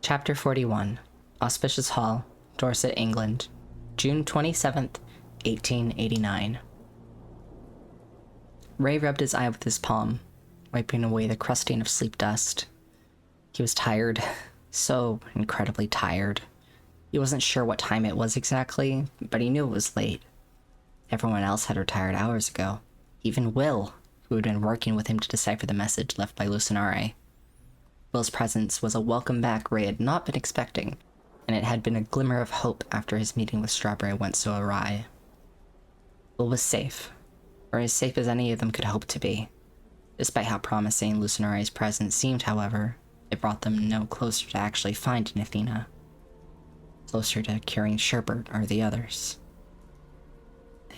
Chapter 41, Auspicious Hall, Dorset, England, June 27th, 1889. Ray rubbed his eye with his palm, wiping away the crusting of sleep dust. He was tired, so incredibly tired. He wasn't sure what time it was exactly, but he knew it was late. Everyone else had retired hours ago. Even Will, who had been working with him to decipher the message left by AudaptationNotHere. Will's presence was a welcome back Ray had not been expecting, and it had been a glimmer of hope after his meeting with Strawberry went so awry. Will was safe, or as safe as any of them could hope to be. Despite how promising AudaptationNotHere's presence seemed, however, it brought them no closer to actually finding Athena. Closer to curing Sherbert or the others.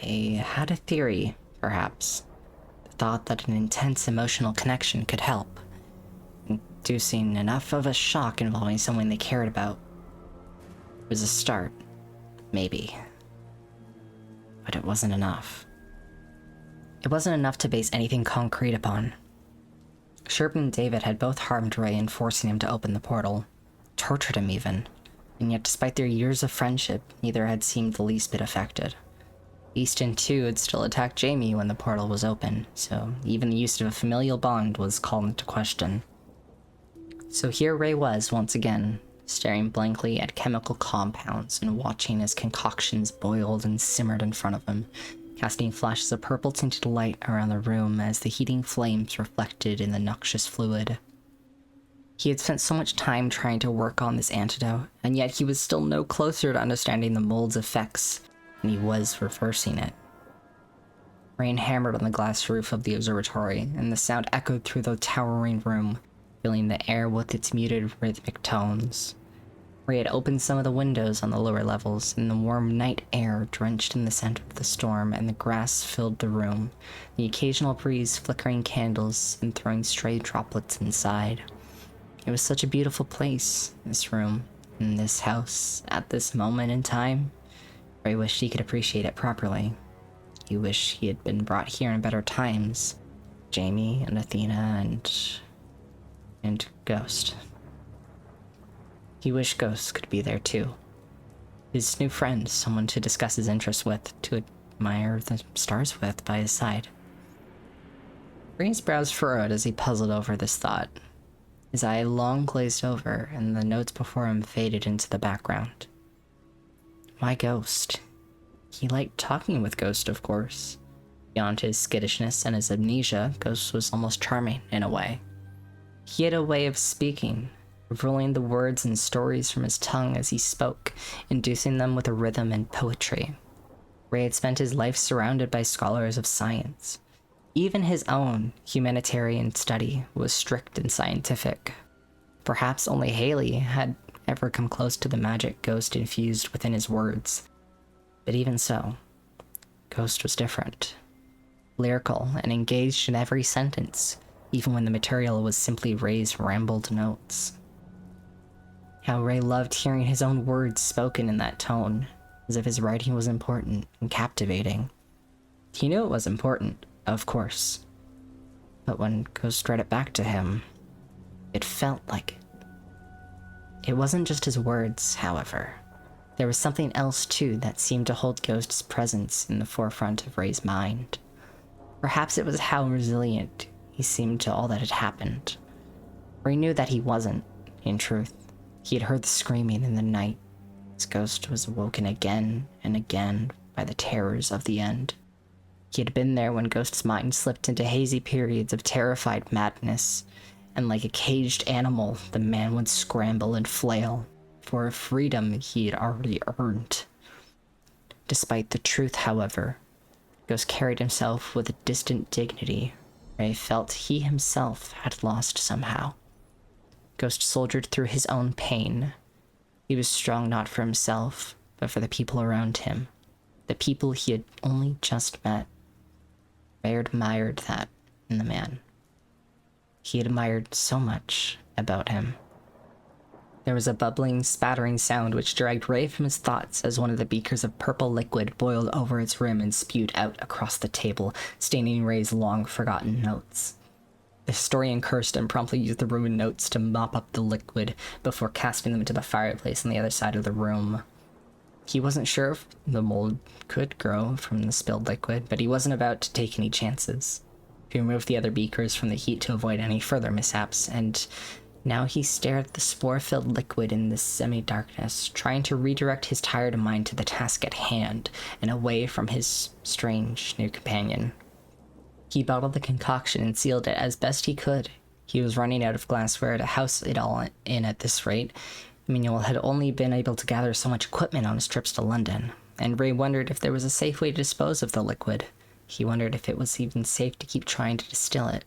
They had a theory, perhaps. The thought that an intense emotional connection could help, inducing enough of a shock involving someone they cared about. It was a start, maybe. But it wasn't enough. It wasn't enough to base anything concrete upon. Sherbert and David had both harmed Ray in forcing him to open the portal, tortured him even, and yet despite their years of friendship, neither had seemed the least bit affected. Easton, too, had still attacked Jamie when the portal was open, so even the use of a familial bond was called into question. So here Ray was, once again, staring blankly at chemical compounds and watching as concoctions boiled and simmered in front of him, casting flashes of purple-tinted light around the room as the heating flames reflected in the noxious fluid. He had spent so much time trying to work on this antidote, and yet he was still no closer to understanding the mold's effects, and he was reversing it. Rain hammered on the glass roof of the observatory, and the sound echoed through the towering room, filling the air with its muted rhythmic tones. Ray had opened some of the windows on the lower levels, and the warm night air drenched in the center of the storm, and the grass filled the room, the occasional breeze flickering candles and throwing stray droplets inside. It was such a beautiful place, this room, in this house, at this moment in time. Ray wished he could appreciate it properly. He wished he had been brought here in better times. Jamie and Athena and Ghost. He wished Ghost could be there too. His new friend, someone to discuss his interests with, to admire the stars with by his side. Ray's brows furrowed as he puzzled over this thought. His eye long glazed over, and the notes before him faded into the background. Why Ghost? He liked talking with Ghost, of course. Beyond his skittishness and his amnesia, Ghost was almost charming in a way. He had a way of speaking, rolling the words and stories from his tongue as he spoke, inducing them with a rhythm and poetry. Ray had spent his life surrounded by scholars of science. Even his own humanitarian study was strict and scientific. Perhaps only Haley had ever come close to the magic Ghost infused within his words. But even so, Ghost was different. Lyrical and engaged in every sentence, even when the material was simply Ray's rambled notes. How Ray loved hearing his own words spoken in that tone, as if his writing was important and captivating. He knew it was important, of course. But when Ghost read it back to him, it felt like it. It wasn't just his words, however. There was something else too that seemed to hold Ghost's presence in the forefront of Ray's mind. Perhaps it was how resilient he seemed to all that had happened. Ray knew that he wasn't, in truth. He had heard the screaming in the night. His Ghost was awoken again and again by the terrors of the end. He had been there when Ghost's mind slipped into hazy periods of terrified madness, and like a caged animal, the man would scramble and flail for a freedom he had already earned. Despite the truth, however, Ghost carried himself with a distant dignity. Ray felt he himself had lost somehow. Ghost soldiered through his own pain. He was strong not for himself, but for the people around him. The people he had only just met. Ray admired that in the man. He admired so much about him. There was a bubbling, spattering sound which dragged Ray from his thoughts as one of the beakers of purple liquid boiled over its rim and spewed out across the table, staining Ray's long-forgotten notes. The historian cursed and promptly used the ruined notes to mop up the liquid before casting them into the fireplace on the other side of the room. He wasn't sure if the mold could grow from the spilled liquid, but he wasn't about to take any chances. He removed the other beakers from the heat to avoid any further mishaps, and now he stared at the spore-filled liquid in the semi-darkness, trying to redirect his tired mind to the task at hand and away from his strange new companion. He bottled the concoction and sealed it as best he could. He was running out of glassware to house it all in at this rate. Manuel had only been able to gather so much equipment on his trips to London, and Ray wondered if there was a safe way to dispose of the liquid. He wondered if it was even safe to keep trying to distill it.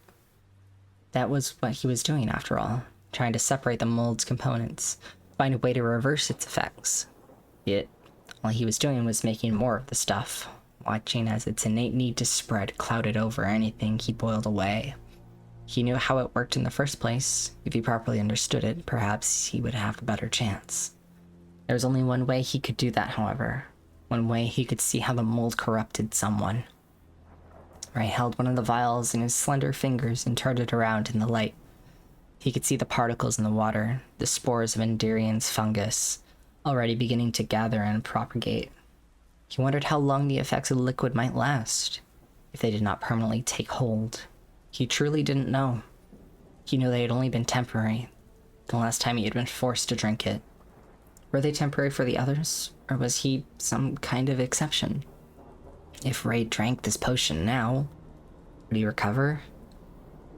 That was what he was doing, after all, trying to separate the mold's components, find a way to reverse its effects. Yet, all he was doing was making more of the stuff, watching as its innate need to spread clouded over anything he boiled away. He knew how it worked in the first place. If he properly understood it, perhaps he would have a better chance. There was only one way he could do that, however. One way he could see how the mold corrupted someone. Ray held one of the vials in his slender fingers and turned it around in the light. He could see the particles in the water, the spores of Enderian's fungus, already beginning to gather and propagate. He wondered how long the effects of the liquid might last, if they did not permanently take hold. He truly didn't know. He knew they had only been temporary, the last time he had been forced to drink it. Were they temporary for the others, or was he some kind of exception? If Ray drank this potion now, would he recover?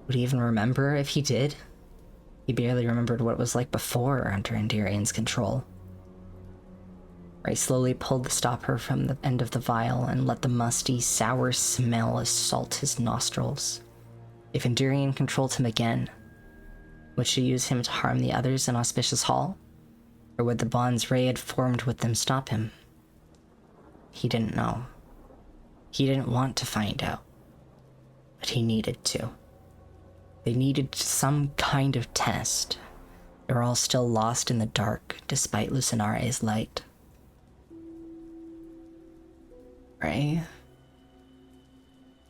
Would he even remember if he did? He barely remembered what it was like before under Enderian's control. Ray slowly pulled the stopper from the end of the vial and let the musty, sour smell assault his nostrils. If Enderian controlled him again, would she use him to harm the others in Auspicious Hall? Or would the bonds Ray had formed with them stop him? He didn't know. He didn't want to find out. But he needed to. They needed some kind of test. They were all still lost in the dark, despite Lucinare's light. Ray?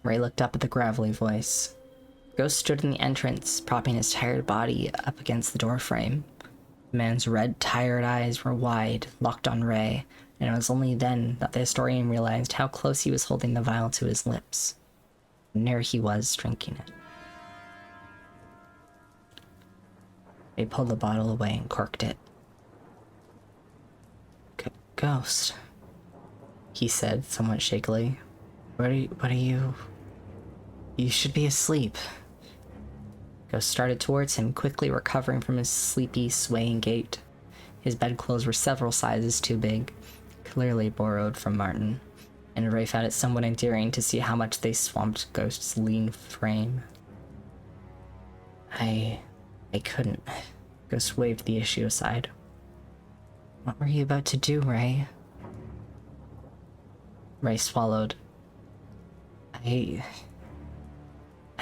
Ray looked up at the gravelly voice. Ghost stood in the entrance, propping his tired body up against the doorframe. The man's red, tired eyes were wide, locked on Ray, and it was only then that the historian realized how close he was holding the vial to his lips. And there he was, drinking it. They pulled the bottle away and corked it. Ghost, he said, somewhat shakily. What are you? You should be asleep. Ghost started towards him, quickly recovering from his sleepy, swaying gait. His bedclothes were several sizes too big, clearly borrowed from Martin, and Ray found it somewhat endearing to see how much they swamped Ghost's lean frame. I couldn't. Ghost waved the issue aside. What were you about to do, Ray? Ray swallowed. I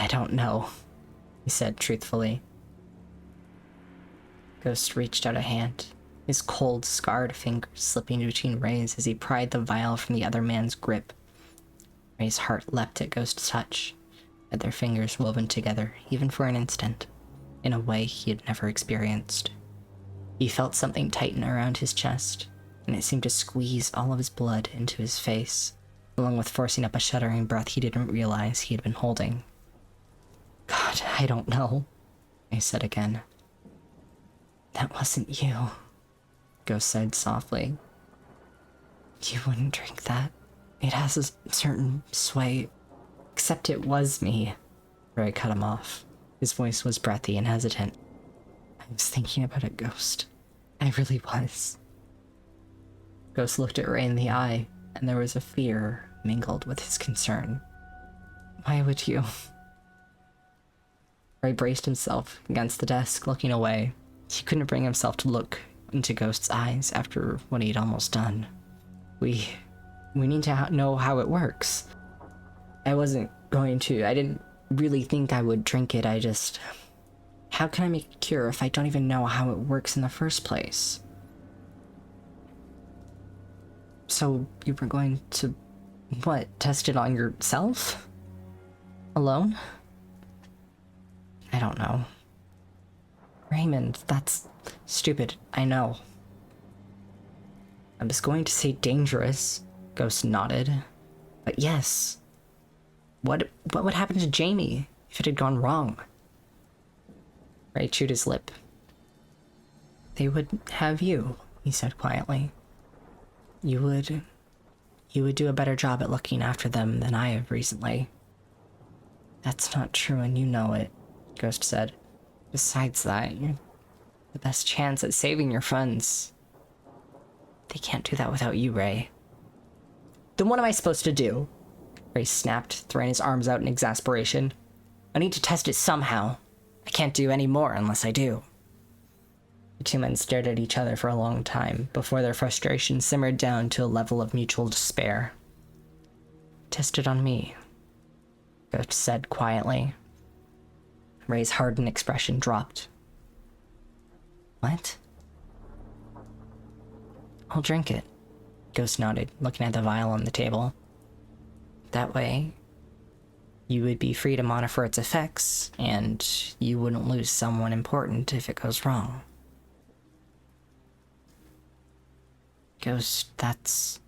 don't know, he said truthfully. Ghost reached out a hand, his cold, scarred fingers slipping between Ray's as he pried the vial from the other man's grip. Ray's heart leapt at Ghost's touch, at their fingers woven together, even for an instant, in a way he had never experienced. He felt something tighten around his chest, and it seemed to squeeze all of his blood into his face, along with forcing up a shuddering breath he didn't realize he had been holding. God, I don't know, I said again. That wasn't you, Ghost said softly. You wouldn't drink that. It has a certain sway. Except it was me. Ray cut him off. His voice was breathy and hesitant. I was thinking about a Ghost. I really was. Ghost looked at Ray in the eye, and there was a fear mingled with his concern. Why would you? Ray braced himself against the desk, looking away. He couldn't bring himself to look into Ghost's eyes after what he'd almost done. We need to know how it works. I didn't really think I would drink it, how can I make a cure if I don't even know how it works in the first place? So you were going to, test it on yourself? Alone? I don't know. Raymond, that's stupid, I know. I was going to say dangerous, Ghost nodded. But yes. What would happen to Jamie if it had gone wrong? Ray chewed his lip. They would have you, he said quietly. You would do a better job at looking after them than I have recently. That's not true and you know it, Ghost said. Besides that, you're the best chance at saving your friends. They can't do that without you, Ray. Then what am I supposed to do? Ray snapped, throwing his arms out in exasperation. I need to test it somehow. I can't do any more unless I do. The two men stared at each other for a long time before their frustration simmered down to a level of mutual despair. Test it on me, Ghost said quietly. Ray's hardened expression dropped. What? I'll drink it, Ghost nodded, looking at the vial on the table. That way, you would be free to monitor its effects, and you wouldn't lose someone important if it goes wrong. Ghost, that's...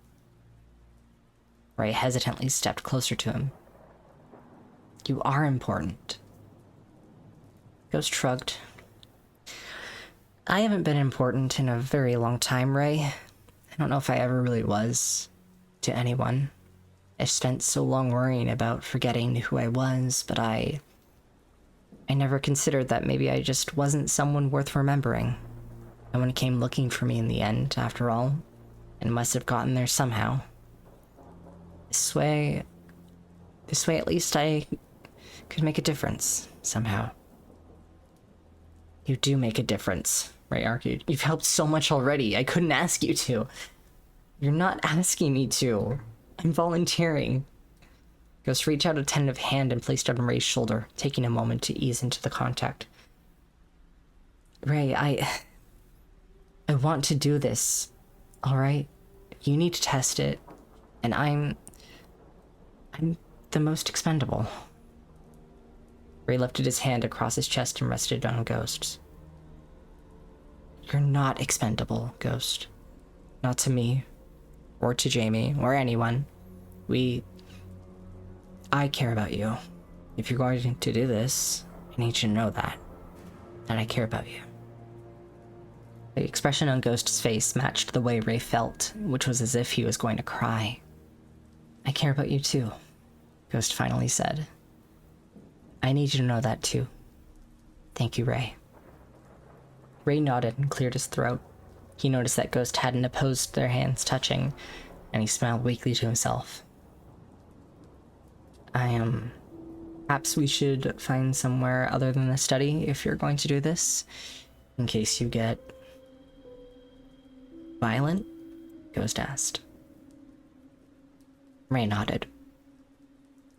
Ray hesitantly stepped closer to him. You are important. Ghost shrugged. I haven't been important in a very long time, Ray. I don't know if I ever really was. To anyone. I spent so long worrying about forgetting who I was, but I never considered that maybe I just wasn't someone worth remembering. No one came looking for me in the end, after all, and must have gotten there somehow. This way at least I could make a difference, somehow. You do make a difference, Ray argued. You've helped so much already, I couldn't ask you to. You're not asking me to. I'm volunteering. Ghost reached out a tentative hand and placed it on Ray's shoulder, taking a moment to ease into the contact. Ray, I want to do this, alright? You need to test it, and I'm the most expendable. Ray lifted his hand across his chest and rested on Ghost's. You're not expendable, Ghost. Not to me, or to Jamie, or anyone. I care about you. If you're going to do this, I need you to know that I care about you. The expression on Ghost's face matched the way Ray felt, which was as if he was going to cry. I care about you too, Ghost finally said. I need you to know that too. Thank you, Ray. Ray nodded and cleared his throat. He noticed that Ghost hadn't opposed their hands touching, and he smiled weakly to himself. Perhaps we should find somewhere other than the study if you're going to do this, in case you get violent? Ghost asked. Ray nodded.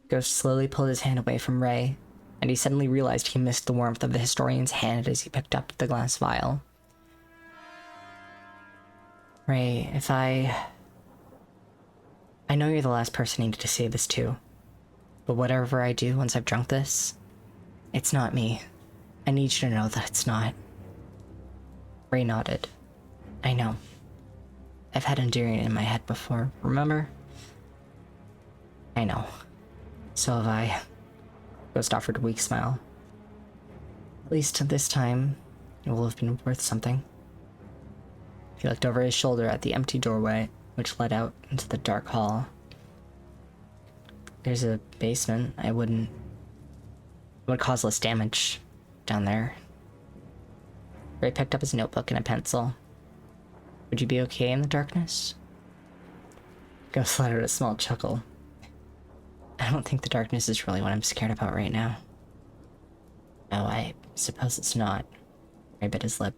Ghost slowly pulled his hand away from Ray, and he suddenly realized he missed the warmth of the historian's hand as he picked up the glass vial. Ray, if I know you're the last person needed to say this to, but whatever I do once I've drunk this, it's not me. I need you to know that it's not. Ray nodded. I know. I've had enduring in my head before, remember? I know. So have I. Ghost offered a weak smile. At least this time, it will have been worth something. He looked over his shoulder at the empty doorway, which led out into the dark hall. There's a basement. It would cause less damage down there. Ray picked up his notebook and a pencil. Would you be okay in the darkness? Ghost let out a small chuckle. I don't think the darkness is really what I'm scared about right now. No, I suppose it's not. Ray bit his lip.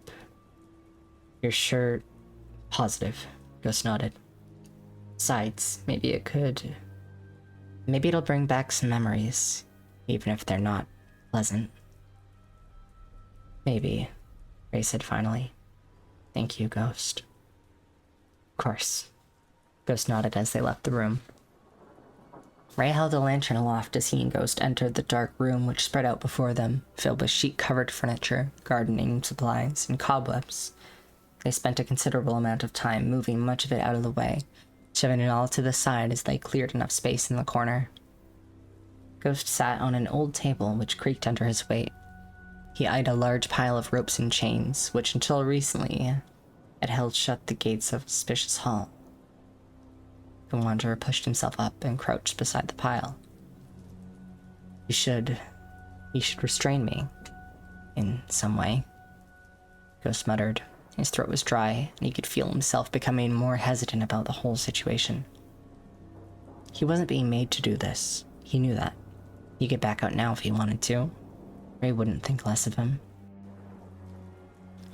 You're sure? Positive. Ghost nodded. Besides, maybe it'll bring back some memories, even if they're not pleasant. Maybe, Ray said finally. Thank you, Ghost. Of course. Ghost nodded as they left the room. Ray held a lantern aloft as he and Ghost entered the dark room which spread out before them, filled with sheet-covered furniture, gardening supplies, and cobwebs. They spent a considerable amount of time moving much of it out of the way, shoving it all to the side as they cleared enough space in the corner. Ghost sat on an old table which creaked under his weight. He eyed a large pile of ropes and chains, which until recently had held shut the gates of Auspicious Hall. The wanderer pushed himself up and crouched beside the pile. You should restrain me, in some way, Ghost muttered. His throat was dry, and he could feel himself becoming more hesitant about the whole situation. He wasn't being made to do this. He knew that. He could back out now if he wanted to. Ray wouldn't think less of him.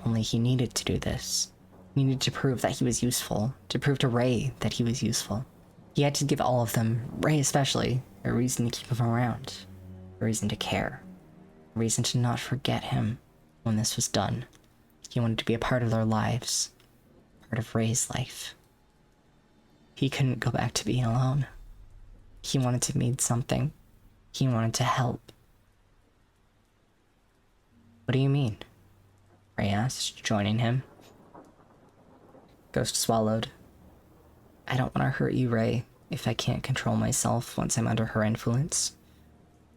Only he needed to do this. He needed to prove that he was useful, to prove to Ray that he was useful. He had to give all of them, Ray especially, a reason to keep him around, a reason to care, a reason to not forget him when this was done. He wanted to be a part of their lives, part of Ray's life. He couldn't go back to being alone. He wanted to mean something. He wanted to help. What do you mean? Ray asked, joining him. Ghost swallowed. I don't want to hurt you, Ray, if I can't control myself once I'm under her influence.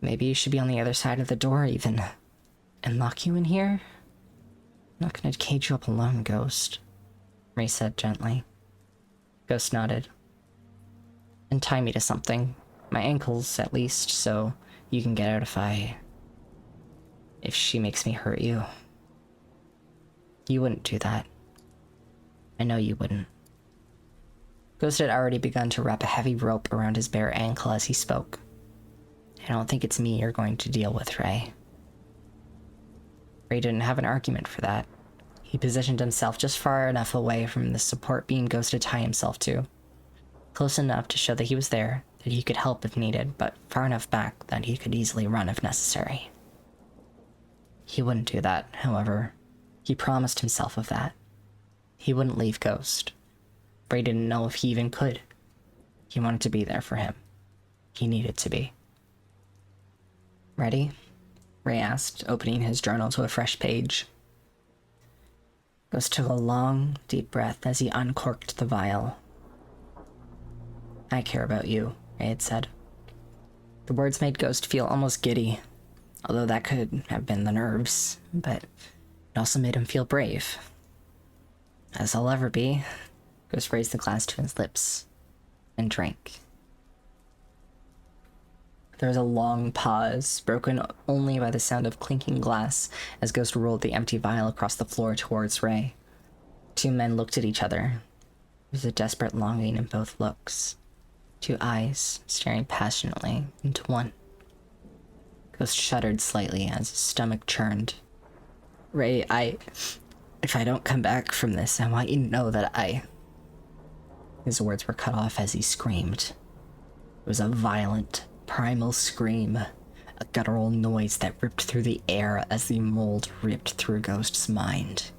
Maybe you should be on the other side of the door, even. And lock you in here? I'm not gonna cage you up alone, Ghost, Ray said gently. Ghost nodded. And tie me to something. My ankles, at least, so you can get out if she makes me hurt you. You wouldn't do that. I know you wouldn't. Ghost had already begun to wrap a heavy rope around his bare ankle as he spoke. I don't think it's me you're going to deal with, Ray. Ray didn't have an argument for that. He positioned himself just far enough away from the support beam Ghost to tie himself to. Close enough to show that he was there, that he could help if needed, but far enough back that he could easily run if necessary. He wouldn't do that, however. He promised himself of that. He wouldn't leave Ghost. Ray didn't know if he even could. He wanted to be there for him. He needed to be. Ready? Ray asked, opening his journal to a fresh page. Ghost took a long, deep breath as he uncorked the vial. I care about you, Ray had said. The words made Ghost feel almost giddy, although that could have been the nerves, but it also made him feel brave. As I'll ever be, Ghost raised the glass to his lips and drank. There was a long pause, broken only by the sound of clinking glass as Ghost rolled the empty vial across the floor towards Ray. Two men looked at each other. There was a desperate longing in both looks. Two eyes staring passionately into one. Ghost shuddered slightly as his stomach churned. Ray, if I don't come back from this, I want you to know that His words were cut off as he screamed. It was a violent, primal scream, a guttural noise that ripped through the air as the mold ripped through Ghost's mind.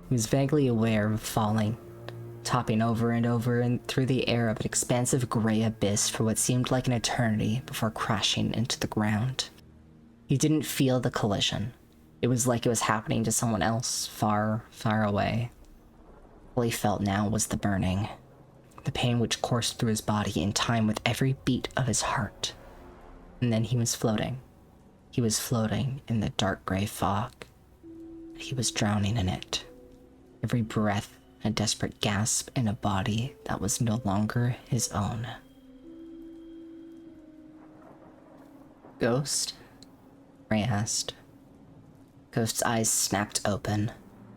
He was vaguely aware of falling, topping over and over and through the air of an expansive gray abyss for what seemed like an eternity before crashing into the ground. He didn't feel the collision. It was like it was happening to someone else, far, far away. All he felt now was the burning, the pain which coursed through his body in time with every beat of his heart. And then he was floating. He was floating in the dark gray fog. He was drowning in it. Every breath a desperate gasp in a body that was no longer his own. Ghost? Ray asked. Ghost's eyes snapped open.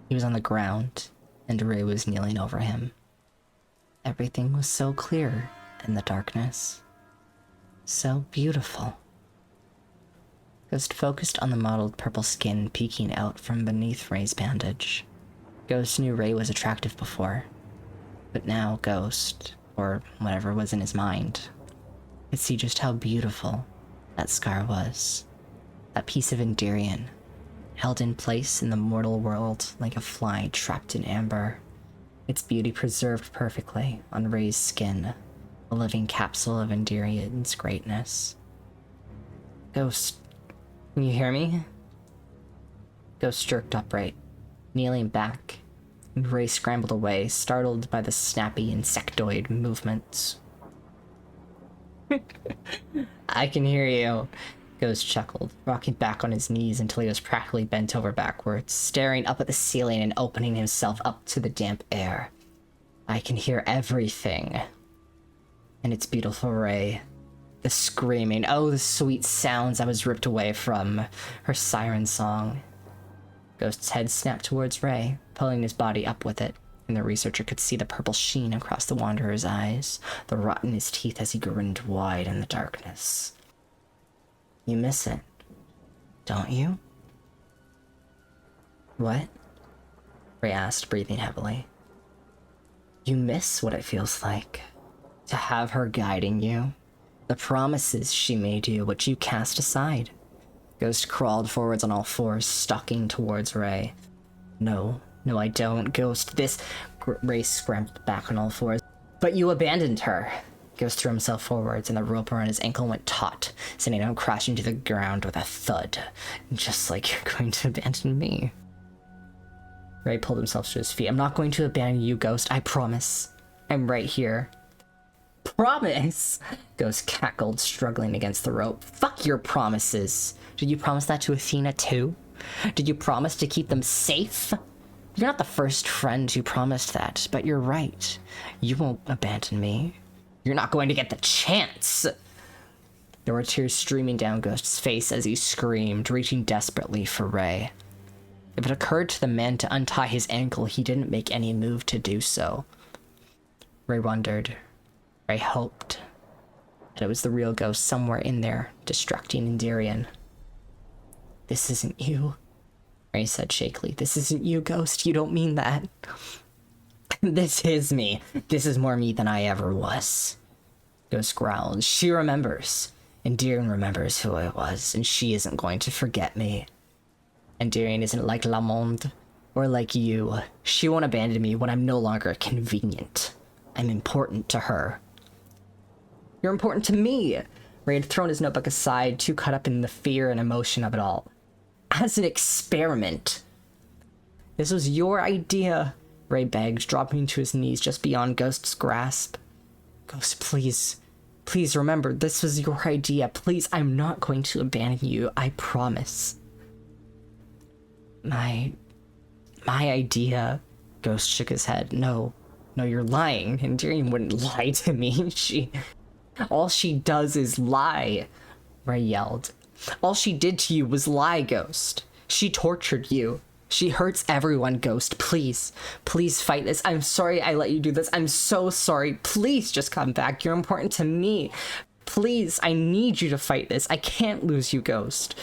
He was on the ground, and Ray was kneeling over him. Everything was so clear in the darkness. So beautiful. Ghost focused on the mottled purple skin peeking out from beneath Ray's bandage. Ghost knew Ray was attractive before, but now Ghost, or whatever was in his mind, could see just how beautiful that scar was. That piece of Endirian, held in place in the mortal world like a fly trapped in amber, its beauty preserved perfectly on Ray's skin, a living capsule of Endirian's greatness. Ghost, can you hear me? Ghost jerked upright, kneeling back, and Ray scrambled away, startled by the snappy insectoid movements. I can hear you, Ghost chuckled, rocking back on his knees until he was practically bent over backwards, staring up at the ceiling and opening himself up to the damp air. I can hear everything. And it's beautiful, Ray. The screaming, oh, the sweet sounds I was ripped away from. Her siren song. Ghost's head snapped towards Ray, pulling his body up with it, and the researcher could see the purple sheen across the Wanderer's eyes, the rot in his teeth as he grinned wide in the darkness. You miss it, don't you? What? Ray asked, breathing heavily. You miss what it feels like to have her guiding you. The promises she made you, which you cast aside. Ghost crawled forwards on all fours, stalking towards Ray. No, I don't, Ghost. Ray scrambled back on all fours. But you abandoned her. Ghost threw himself forwards, and the rope around his ankle went taut, sending him crashing to the ground with a thud. Just like you're going to abandon me. Ray pulled himself to his feet. I'm not going to abandon you, Ghost. I promise. I'm right here. Promise? Ghost cackled, struggling against the rope. Fuck your promises. Did you promise that to Athena too? Did you promise to keep them safe? You're not the first friend who promised that, but you're right. You won't abandon me. You're not going to get the chance. There were tears streaming down Ghost's face as he screamed, reaching desperately for Ray. If it occurred to the man to untie his ankle, he didn't make any move to do so. Ray wondered. Ray hoped that it was the real Ghost somewhere in there, distracting Endirian. This isn't you, Ray said shakily. This isn't you, Ghost. You don't mean that. This is me. This is more me than I ever was. Ghost growled. She remembers. Endirian remembers who I was, and she isn't going to forget me. Endirian isn't like Lamond, or like you. She won't abandon me when I'm no longer convenient. I'm important to her. You're important to me! Ray had thrown his notebook aside, too caught up in the fear and emotion of it all. As an experiment. This was your idea, Ray begged, dropping to his knees just beyond Ghost's grasp. Ghost, please. Please remember, this was your idea. Please, I'm not going to abandon you. I promise. My idea. Ghost shook his head. No, you're lying. Endirian wouldn't lie to me. All she does is lie, Ray yelled. All she did to you was lie, Ghost. She tortured you. She hurts everyone, Ghost. Please fight this. I'm sorry I let you do this. I'm so sorry. Please just come back. You're important to me. Please, I need you to fight this. I can't lose you, Ghost.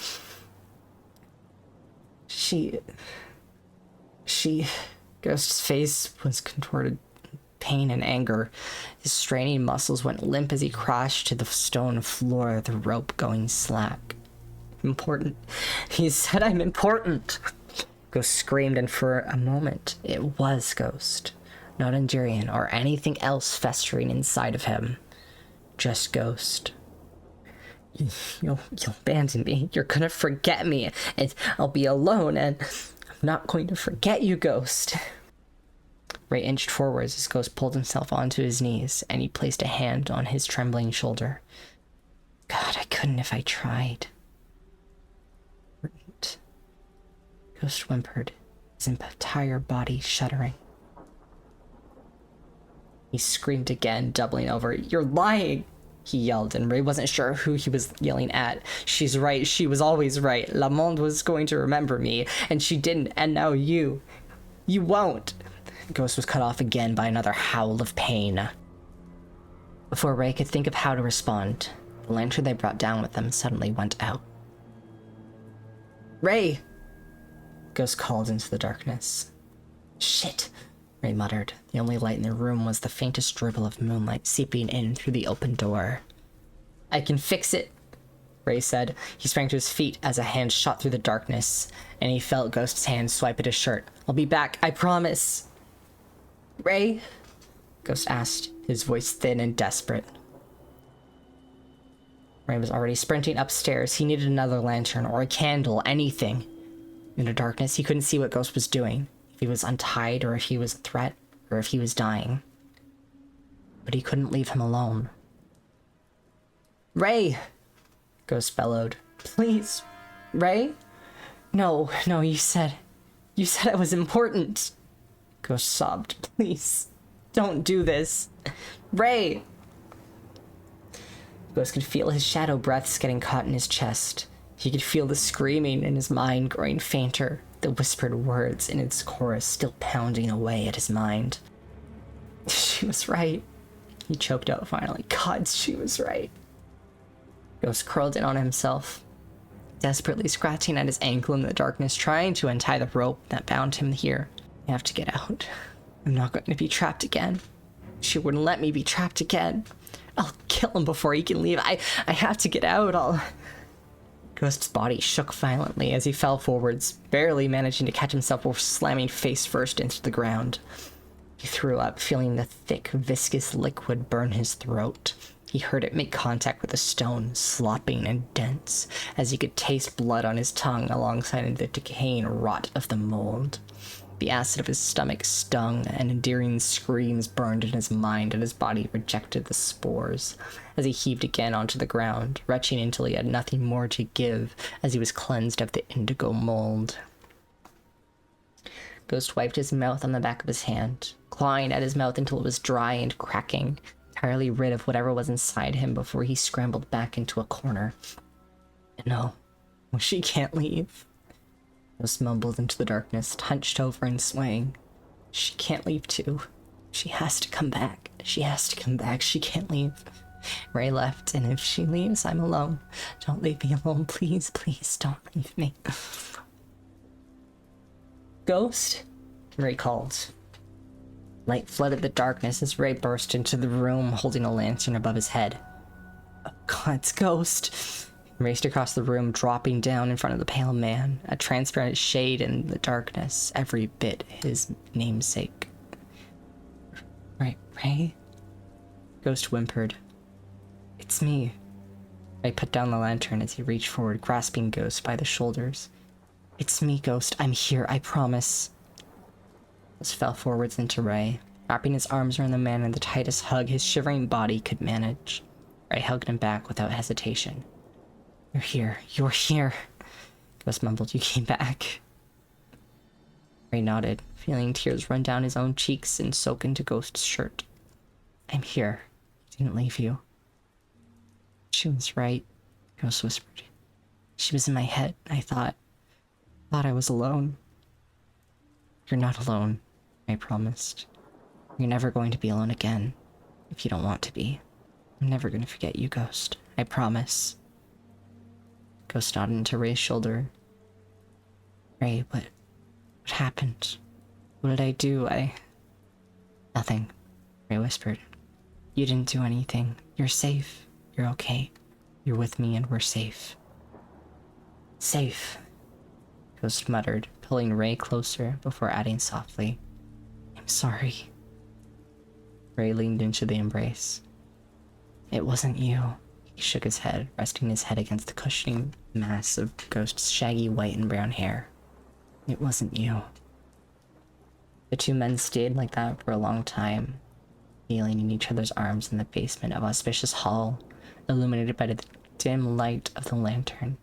Ghost's face was contorted in pain and anger. His straining muscles went limp as he crashed to the stone floor, the rope going slack. Important. He said I'm important. Ghost screamed, and for a moment, it was Ghost. Not Endirian or anything else festering inside of him. Just Ghost. You'll abandon me. You're gonna forget me, and I'll be alone, and I'm not going to forget you, Ghost. Ray inched forwards as Ghost pulled himself onto his knees, and he placed a hand on his trembling shoulder. God, I couldn't if I tried. Ghost whimpered, his entire body shuddering. He screamed again, doubling over. You're lying! He yelled, and Ray wasn't sure who he was yelling at. She's right. She was always right. Lamond was going to remember me, and she didn't, and now you. You won't. Ghost was cut off again by another howl of pain. Before Ray could think of how to respond, the lantern they brought down with them suddenly went out. Ray! Ghost called into the darkness. Shit, Ray muttered. The only light in the room was the faintest dribble of moonlight seeping in through the open door. I can fix it, Ray said. He sprang to his feet as a hand shot through the darkness, and he felt Ghost's hand swipe at his shirt. I'll be back, I promise. Ray? Ghost asked, his voice thin and desperate. Ray was already sprinting upstairs. He needed another lantern or a candle, anything. In the darkness, he couldn't see what Ghost was doing. If he was untied, or if he was a threat, or if he was dying. But he couldn't leave him alone. Ray! Ghost bellowed. Please, Ray? No, you said I was important. Ghost sobbed. Please, don't do this. Ray! Ghost could feel his shadow breaths getting caught in his chest. He could feel the screaming in his mind growing fainter, the whispered words in its chorus still pounding away at his mind. She was right. He choked out finally. God, she was right. Ghost curled in on himself, desperately scratching at his ankle in the darkness, trying to untie the rope that bound him here. I have to get out. I'm not going to be trapped again. She wouldn't let me be trapped again. I'll kill him before he can leave. I have to get out. Ghost's body shook violently as he fell forwards, barely managing to catch himself before slamming face first into the ground. He threw up, feeling the thick, viscous liquid burn his throat. He heard it make contact with a stone, slopping and dense, as he could taste blood on his tongue alongside the decaying rot of the mold. The acid of his stomach stung, and endearing screams burned in his mind, and his body rejected the spores, as he heaved again onto the ground, retching until he had nothing more to give, as he was cleansed of the indigo mold. Ghost wiped his mouth on the back of his hand, clawing at his mouth until it was dry and cracking, entirely rid of whatever was inside him before he scrambled back into a corner. No, she can't leave. Ghost mumbled into the darkness, hunched over and swaying. She can't leave too. She has to come back. She has to come back. She can't leave. Ray left, and if she leaves, I'm alone. Don't leave me alone, please, please, don't leave me. Ghost? Ray called. Light flooded the darkness as Ray burst into the room, holding a lantern above his head. Oh God, it's Ghost! He raced across the room, dropping down in front of the pale man, a transparent shade in the darkness, every bit his namesake. Ray? Ghost whimpered. It's me. Ray put down the lantern as he reached forward, grasping Ghost by the shoulders. It's me, Ghost. I'm here, I promise. Ghost fell forwards into Ray, wrapping his arms around the man in the tightest hug his shivering body could manage. Ray hugged him back without hesitation. You're here. You're here. Ghost mumbled. You came back. Ray nodded, feeling tears run down his own cheeks and soak into Ghost's shirt. I'm here. I didn't leave you. She was right, Ghost whispered. She was in my head. I thought I was alone. You're not alone, I promised. You're never going to be alone again, if you don't want to be. I'm never going to forget you, Ghost. I promise. Ghost nodded into Ray's shoulder. Ray, what happened? What did I do? Nothing, Ray whispered. You didn't do anything. You're safe. You're okay. You're with me and we're safe. Safe, Ghost muttered, pulling Ray closer before adding softly, I'm sorry. Ray leaned into the embrace. It wasn't you. He shook his head, resting his head against the cushioning mass of Ghost's shaggy white and brown hair. It wasn't you. The two men stayed like that for a long time, kneeling in each other's arms in the basement of Auspicious Hall, illuminated by the dim light of the lantern.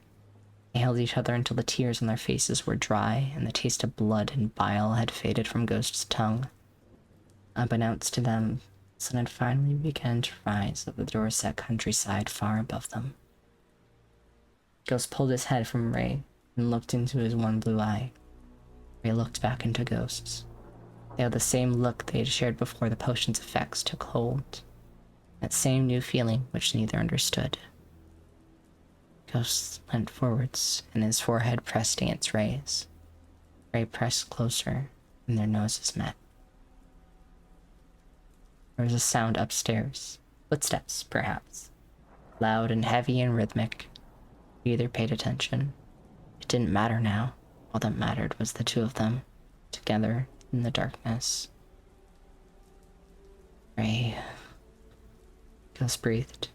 They held each other until the tears on their faces were dry and the taste of blood and bile had faded from Ghost's tongue. Unbeknownst to them, the sun had finally begun to rise over the Dorset countryside far above them. Ghost pulled his head from Ray and looked into his one blue eye. Ray looked back into Ghost's. They had the same look they had shared before the potion's effects took hold. That same new feeling which neither understood. Ghost leant forwards, and his forehead pressed against Ray's. Ray pressed closer, and their noses met. There was a sound upstairs. Footsteps, perhaps. Loud and heavy and rhythmic. Neither paid attention. It didn't matter now. All that mattered was the two of them, together in the darkness. Ray... Ghost breathed.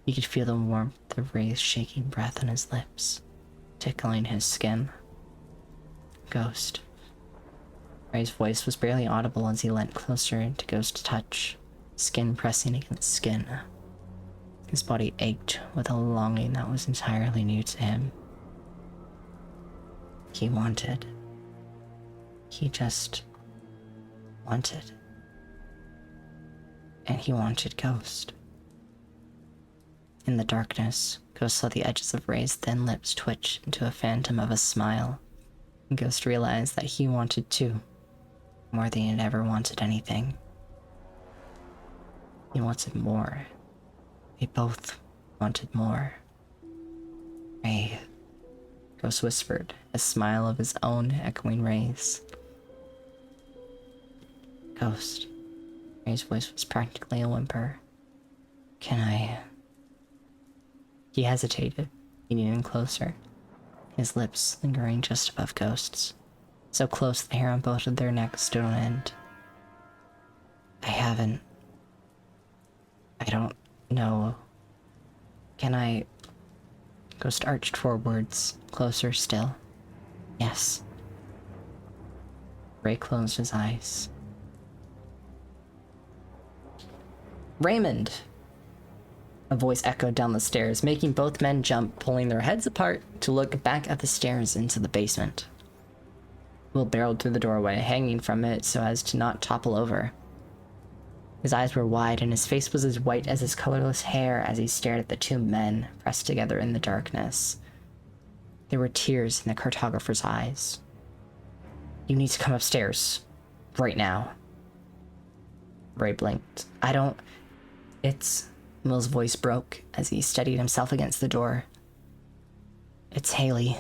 He could feel the warmth of Ray's shaking breath on his lips, tickling his skin. Ghost. Ray's voice was barely audible as he leant closer to Ghost's touch, skin pressing against skin. His body ached with a longing that was entirely new to him. He wanted. He just wanted. And he wanted Ghost. In the darkness, Ghost saw the edges of Ray's thin lips twitch into a phantom of a smile. And Ghost realized that he wanted too, more than he had ever wanted anything. He wanted more. They both wanted more. Ray, Ghost whispered, a smile of his own echoing Ray's. Ghost. Ray's voice was practically a whimper. Can I... He hesitated, leaning in closer, his lips lingering just above Ghost's, so close the hair on both of their necks stood on end. I don't know. Can I... Ghost arched forwards, closer still. Yes. Ray closed his eyes. Raymond! A voice echoed down the stairs, making both men jump, pulling their heads apart to look back at the stairs into the basement. Will barreled through the doorway, hanging from it so as to not topple over. His eyes were wide, and his face was as white as his colorless hair as he stared at the two men pressed together in the darkness. There were tears in the cartographer's eyes. You need to come upstairs. Right now. Ray blinked. It's... Will's voice broke as he steadied himself against the door. It's Haley.